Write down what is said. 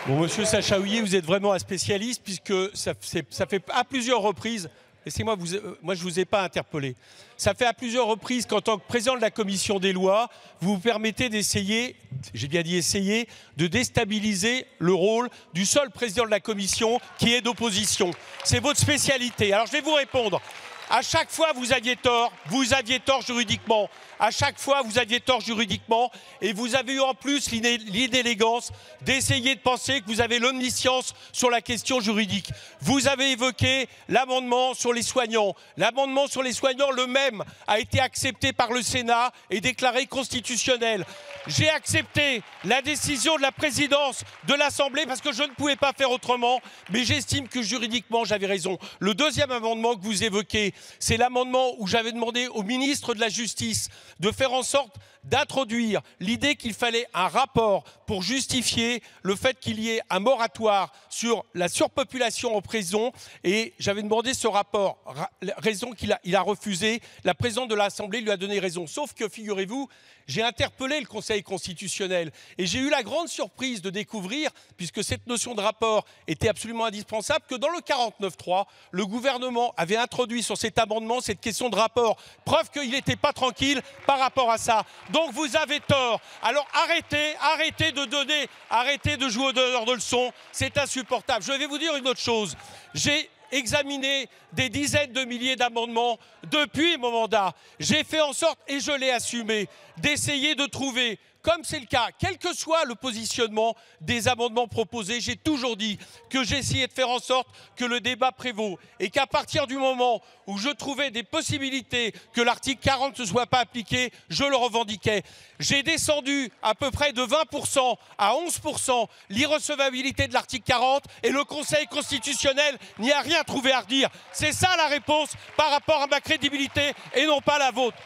Bon, monsieur Sachaoui, vous êtes vraiment un spécialiste puisque ça fait à plusieurs reprises, laissez-moi moi je ne vous ai pas interpellé, ça fait à plusieurs reprises qu'en tant que président de la commission des lois, vous vous permettez d'essayer, j'ai bien dit essayer, de déstabiliser le rôle du seul président de la commission qui est d'opposition. C'est votre spécialité. Alors je vais vous répondre. À chaque fois, vous aviez tort juridiquement. À chaque fois, vous aviez tort juridiquement et vous avez eu en plus l'inélégance d'essayer de penser que vous avez l'omniscience sur la question juridique. Vous avez évoqué l'amendement sur les soignants. L'amendement sur les soignants, le même, a été accepté par le Sénat et déclaré constitutionnel. J'ai accepté la décision de la présidence de l'Assemblée parce que je ne pouvais pas faire autrement, mais j'estime que juridiquement, j'avais raison. Le deuxième amendement que vous évoquez, c'est l'amendement où j'avais demandé au ministre de la Justice de faire en sorte d'introduire l'idée qu'il fallait un rapport pour justifier le fait qu'il y ait un moratoire sur la surpopulation en prison. Et j'avais demandé ce rapport, raison qu'il a refusé. La présidente de l'Assemblée lui a donné raison. Sauf que, figurez-vous, j'ai interpellé le Conseil constitutionnel et j'ai eu la grande surprise de découvrir, puisque cette notion de rapport était absolument indispensable, que dans le 49.3, le gouvernement avait introduit sur cet amendement cette question de rapport. Preuve qu'il n'était pas tranquille par rapport à ça. Donc vous avez tort. Alors arrêtez de jouer au donneur de leçons. C'est insupportable. Je vais vous dire une autre chose. J'ai examiné des dizaines de milliers d'amendements depuis mon mandat. J'ai fait en sorte, et je l'ai assumé, d'essayer de trouver, comme c'est le cas, quel que soit le positionnement des amendements proposés, j'ai toujours dit que j'essayais de faire en sorte que le débat prévaut et qu'à partir du moment où je trouvais des possibilités que l'article 40 ne soit pas appliqué, je le revendiquais. J'ai descendu à peu près de 20% à 11% l'irrecevabilité de l'article 40 et le Conseil constitutionnel n'y a rien trouvé à redire. C'est ça la réponse par rapport à ma crédibilité et non pas la vôtre.